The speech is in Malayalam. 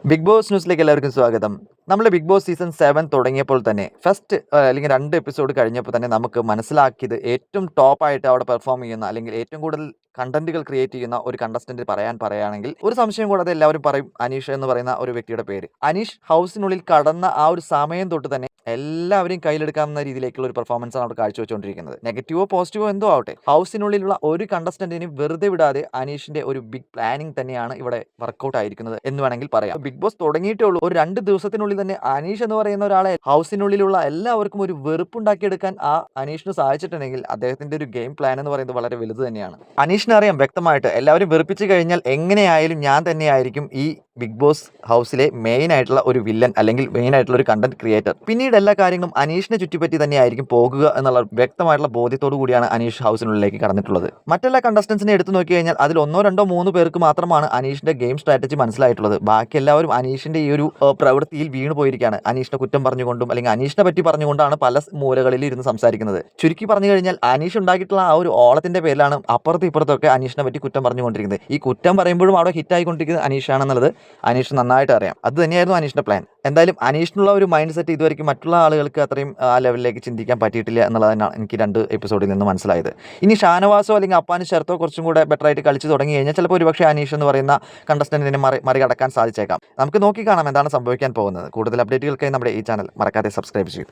ബിഗ് ബോസ് ന്യൂസിലേക്ക് എല്ലാവർക്കും സ്വാഗതം. നമ്മൾ ബിഗ് ബോസ് സീസൺ 7 തുടങ്ങിയപ്പോൾ തന്നെ ഫസ്റ്റ് അല്ലെങ്കിൽ 2 എപ്പിസോഡ് കഴിഞ്ഞപ്പോൾ തന്നെ നമുക്ക് മനസ്സിലാക്കിയത് ഏറ്റവും ടോപ്പായിട്ട് അവിടെ പെർഫോം ചെയ്യുന്ന അല്ലെങ്കിൽ ഏറ്റവും കൂടുതൽ കണ്ടന്റുകൾ ക്രിയേറ്റ് ചെയ്യുന്ന ഒരു കണ്ടസ്റ്റന്റ് പറയുകയാണെങ്കിൽ ഒരു സംശയം കൂടാതെ എല്ലാവരും പറയും അനീഷ് എന്ന് പറയുന്ന ഒരു വ്യക്തിയുടെ പേര്. അനീഷ് ഹൗസിനുള്ളിൽ കടന്ന ആ ഒരു സമയം തൊട്ട് തന്നെ എല്ലാവരെയും കയ്യിലെടുക്കാവുന്ന രീതിയിലേക്കുള്ള ഒരു പെർഫോമൻസ് ആണ് അവിടെ കാഴ്ചവെച്ചുകൊണ്ടിരിക്കുന്നത്. നെഗറ്റീവോ പോസിറ്റീവോ എന്തോ ആവട്ടെ, ഹൗസിനുള്ളിലുള്ള ഒരു കണ്ടസ്റ്റന്റിനും വെറുതെ വിടാതെ അനീഷിന്റെ ഒരു ബിഗ് പ്ലാനിങ് തന്നെയാണ് ഇവിടെ വർക്കൗട്ട് ആയിരിക്കുന്നത് എന്ന് വേണമെങ്കിൽ പറയാം. ബിഗ് ബോസ് തുടങ്ങിയിട്ടേ ഉള്ളൂ, ഒരു 2 ദിവസത്തിനുള്ളിൽ തന്നെ അനീഷ് എന്ന് പറയുന്ന ഒരാളെ ഹൗസിനുള്ളിലുള്ള എല്ലാവർക്കും ഒരു വെറുപ്പുണ്ടാക്കിയെടുക്കാൻ ആ അനീഷിന് സാധിച്ചിട്ടുണ്ടെങ്കിൽ അദ്ദേഹത്തിന്റെ ഒരു ഗെയിം പ്ലാൻ എന്ന് പറയുന്നത് വളരെ വലുത് തന്നെയാണ്. അനീഷിനെ അറിയാം വ്യക്തമായിട്ട്, എല്ലാവരും വെറുപ്പിച്ച് കഴിഞ്ഞാൽ എങ്ങനെയായാലും ഞാൻ തന്നെയായിരിക്കും ഈ ബിഗ് ബോസ് ഹൗസിലെ മെയിൻ ആയിട്ടുള്ള ഒരു വില്ലൻ അല്ലെങ്കിൽ മെയിൻ ആയിട്ടുള്ള ഒരു കണ്ടന്റ് ക്രിയേറ്റർ. പിന്നീട് എല്ലാ കാര്യങ്ങളും അനീഷിനെ ചുറ്റിപ്പറ്റി തന്നെയായിരിക്കും പോകുക എന്നുള്ള വ്യക്തമായിട്ടുള്ള ബോധ്യത്തോടു കൂടിയാണ് അനീഷ് ഹൗസിനുള്ളിലേക്ക് കടന്നിട്ടുള്ളത്. മറ്റെല്ലാ കണ്ടസ്റ്റൻസിനെ എടുത്തു നോക്കി കഴിഞ്ഞാൽ അതിൽ 1, 2, 3 പേർക്ക് മാത്രമാണ് അനീഷിന്റെ ഗെയിം സ്ട്രാറ്റജി മനസ്സിലായിട്ടുള്ളത്. ബാക്കി എല്ലാവരും അനീഷിന്റെ ഈ ഒരു പ്രവൃത്തിയിൽ വീണു പോയിരിക്കുകയാണ്. അനീഷിനെ കുറ്റം പറഞ്ഞുകൊണ്ടും അല്ലെങ്കിൽ അനീഷിനെ പറ്റി പറഞ്ഞുകൊണ്ടാണ് പല മൂലകളിൽ ഇരുന്ന് സംസാരിക്കുന്നത്. ചുരുക്കി പറഞ്ഞു കഴിഞ്ഞാൽ അനീഷ് ഉണ്ടാക്കിയിട്ടുള്ള ആ ഒരു ഓളത്തിന്റെ പേരിലാണ് അപ്പുറത്തും ഇപ്പുറത്തൊക്കെ അനീഷിനെ പറ്റി കുറ്റം പറഞ്ഞുകൊണ്ടിരിക്കുന്നത്. ഈ കുറ്റം പറയുമ്പോഴും അവിടെ ഹിറ്റ് ആയിക്കൊണ്ടിരിക്കുന്നത് അനീഷാണെന്നുള്ളത് അനീഷ് നന്നായിട്ട് അറിയാം. അത് തന്നെയായിരുന്നു അനീഷിന്റെ പ്ലാൻ. എന്തായാലും അനീഷിനുള്ള ഒരു മൈൻഡ് സെറ്റ് ഇതുവരെയ്ക്കും മറ്റുള്ള ആളുകൾക്ക് അത്രയും ആ ലെവലിലേക്ക് ചിന്തിക്കാൻ പറ്റിയിട്ടില്ല എന്നുള്ളതാണ് എനിക്ക് 2 എപ്പിസോഡിൽ നിന്ന് മനസ്സിലായത്. ഇനി ഷാനവാസോ അല്ലെങ്കിൽ അപ്പാനും ശരത്തോ കുറച്ചും കൂടെ ബെറ്റർ ആയിട്ട് കളിച്ച് തുടങ്ങി കഴിഞ്ഞാൽ ചിലപ്പോൾ ഒരുപക്ഷെ അനീഷ് എന്ന് പറയുന്ന കണ്ടസ്റ്റന്റിനെ മറികടക്കാൻ സാധിച്ചേക്കാം. നമുക്ക് നോക്കി കാണാം എന്താണ് സംഭവിക്കാൻ പോകുന്നത്. കൂടുതൽ അപ്ഡേറ്റുകൾക്കായി നമ്മുടെ ഈ ചാനൽ മറക്കാതെ സബ്സ്ക്രൈബ് ചെയ്യും.